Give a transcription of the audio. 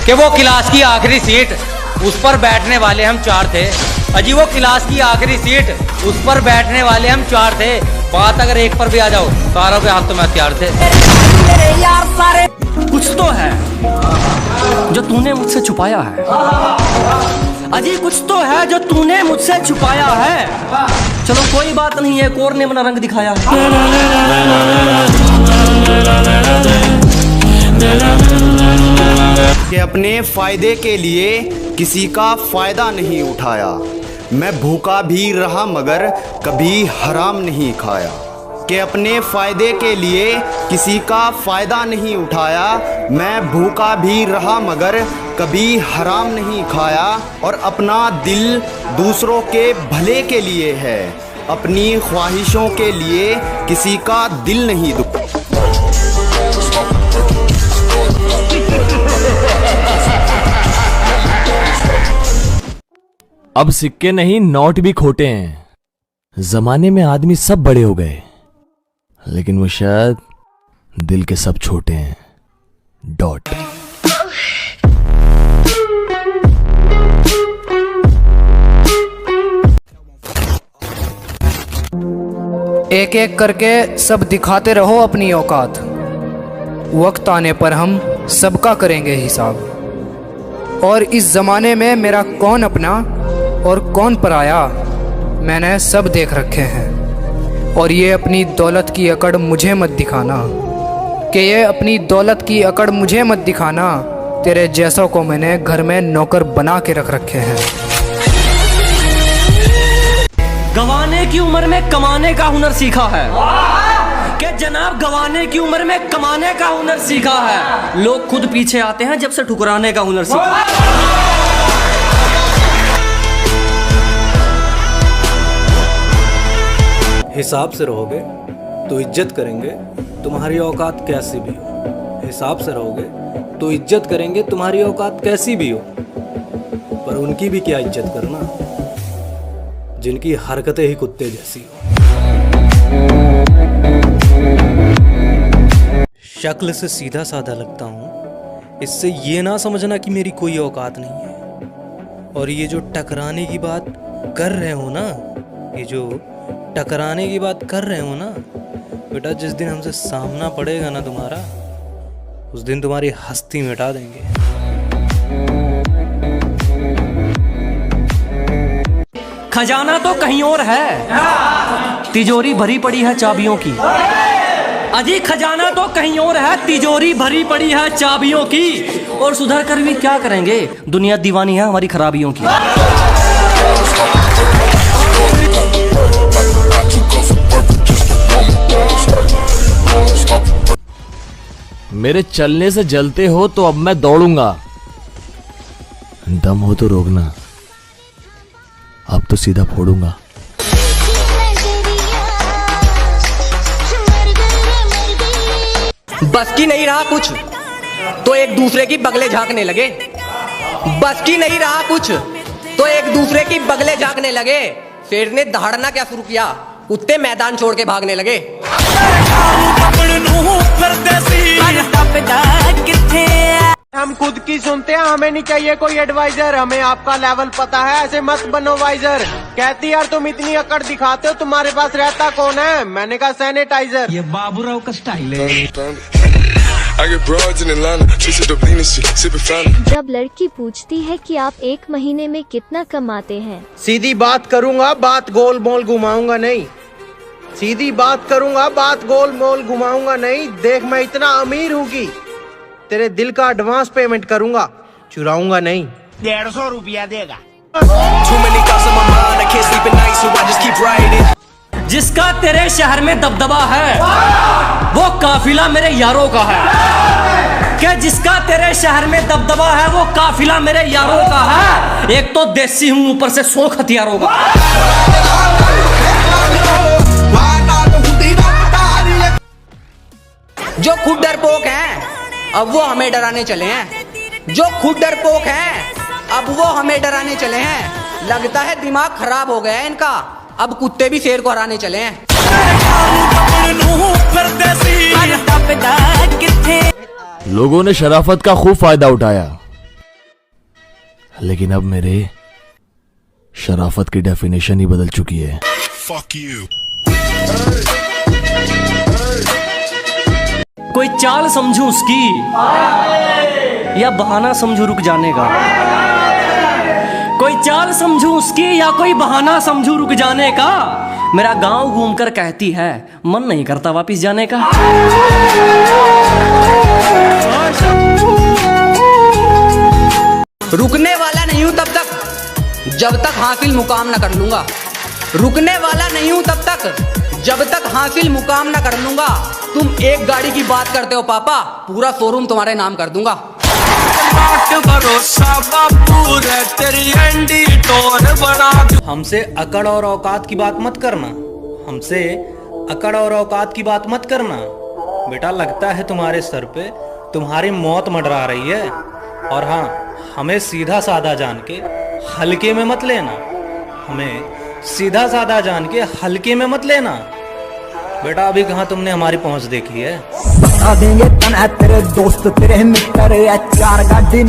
कि वो क्लास की आखिरी सीट उस पर बैठने वाले हम 4 थे। अजी वो क्लास की आखिरी सीट उस पर बैठने वाले हम 4 थे। बात अगर एक पर भी आ जाओ सारों पे हाथ तो मैं तैयार थे। कुछ तो है जो तूने मुझसे छुपाया है। अजी कुछ तो है जो तूने मुझसे छुपाया है। चलो कोई बात नहीं है, एक और ने अपना रंग दिखाया है। कि अपने फायदे के लिए किसी का फायदा नहीं उठाया। मैं भूखा भी रहा मगर कभी हराम नहीं खाया। कि अपने फायदे के लिए किसी का फायदा नहीं उठाया। मैं भूखा भी रहा मगर कभी हराम नहीं खाया। और अपना दिल दूसरों के भले के लिए है, अपनी ख्वाहिशों के लिए किसी का दिल नहीं दुख। अब सिक्के नहीं नोट भी खोटे हैं। जमाने में आदमी सब बड़े हो गए, लेकिन वो शायद दिल के सब छोटे हैं। डॉट। एक एक करके सब दिखाते रहो अपनी औकात। वक्त आने पर हम सबका करेंगे हिसाब। और इस ज़माने में मेरा कौन अपना और कौन पराया मैंने सब देख रखे हैं। और ये अपनी दौलत की अकड़ मुझे मत दिखाना, कि ये अपनी दौलत की अकड़ मुझे मत दिखाना। तेरे जैसों को मैंने घर में नौकर बना के रख रखे हैं। गवाने की उम्र में कमाने का हुनर सीखा है। कि जनाब गवाने की उम्र में कमाने का हुनर सीखा है। लोग खुद पीछे आते हैं जब से ठुकराने का हुनर सीखा है। हिसाब से रहोगे तो इज्जत करेंगे तुम्हारी औकात कैसी भी हो। हिसाब से रहोगे तो इज्जत करेंगे तुम्हारी औकात कैसी भी हो। पर उनकी भी क्या इज्जत करना जिनकी हरकतें ही कुत्ते जैसी हो। शक्ल से सीधा साधा लगता हूँ, इससे ये ना समझना कि मेरी कोई औकात नहीं है। और ये जो टकराने की बात कर रहे हो ना, ये जो टकराने की बात कर रहे हो ना बेटा, जिस दिन हमसे सामना पड़ेगा ना तुम्हारा, उस दिन तुम्हारी हस्ती मिटा देंगे। खजाना तो कहीं और है, तिजोरी भरी पड़ी है चाबियों की। अजी खजाना तो कहीं और है, तिजोरी भरी पड़ी है चाबियों की। और सुधर कर भी क्या करेंगे, दुनिया दीवानी है हमारी खराबियों की। मेरे चलने से जलते हो तो अब मैं दौड़ूंगा। दम हो तो रोकना, अब तो सीधा फोड़ूंगा। बस की नहीं रहा कुछ तो एक दूसरे की बगले झांकने लगे। बस की नहीं रहा कुछ तो एक दूसरे की बगले झांकने लगे। शेर ने दहाड़ना क्या शुरू किया, कुत्ते मैदान छोड़ के भागने लगे। हम खुद की सुनते हैं, हमें नहीं चाहिए कोई एडवाइजर। हमें आपका लेवल पता है, ऐसे मत बनो वाइजर। कहती यार तुम इतनी अकड़ दिखाते हो, तुम्हारे पास रहता कौन है? मैंने कहा सैनिटाइजर। ये बाबूराव का स्टाइल है। जब लड़की पूछती है कि आप एक महीने में कितना कमाते हैं, सीधी बात करूंगा, बात गोल मोल घुमाऊंगा नहीं। सीधी बात करूंगा, बात गोल मोल घुमाऊंगा नहीं। देख मैं इतना अमीर हूँ कि तेरे दिल का एडवांस पेमेंट करूंगा, चुराऊंगा नहीं। 150 रुपया देगा। जिसका तेरे शहर में दबदबा है वो काफिला मेरे यारों का है। कि जिसका तेरे शहर में दबदबा है वो काफिला मेरे यारों का है। एक तो देसी हूँ, ऊपर से शौक हथियारों का। जो खुद डरपोक हैं अब वो हमें डराने चले हैं। जो खुद डरपोक हैं अब वो हमें डराने चले हैं। लगता है दिमाग खराब हो गया है इनका, अब कुत्ते भी शेर को हराने चले हैं। लोगों ने शराफत का खूब फायदा उठाया, लेकिन अब मेरे शराफत की डेफिनेशन ही बदल चुकी है। कोई चाल समझूं उसकी या बहाना समझूं रुक जाने का। कोई चाल समझूं उसकी या कोई बहाना समझूं रुक जाने का। मेरा गांव घूमकर कहती है मन नहीं करता वापिस जाने का। रुकने वाला नहीं हूं तब तक जब तक हासिल मुकाम ना कर लूंगा। रुकने वाला नहीं हूं तब तक जब तक हासिल मुकाम ना कर लूंगा। तुम एक गाड़ी की बात करते हो पापा, पूरा शोरूम तुम्हारे नाम कर दूंगा। हमसे अकड़ और औकात की बात मत करना। हमसे अकड़ और औकात की बात मत करना। बेटा लगता है तुम्हारे सर पे तुम्हारी मौत मंडरा रही है। और हाँ, हमें सीधा साधा जान के हल्के में मत लेना। हमें सीधा साधा जान के हल्के में मत लेना। बेटा अभी कहाँ तुमने हमारी पहुंच देखी है। बता देंगे तना तेरे दोस्त तेरे मित्र या चार गाड़ी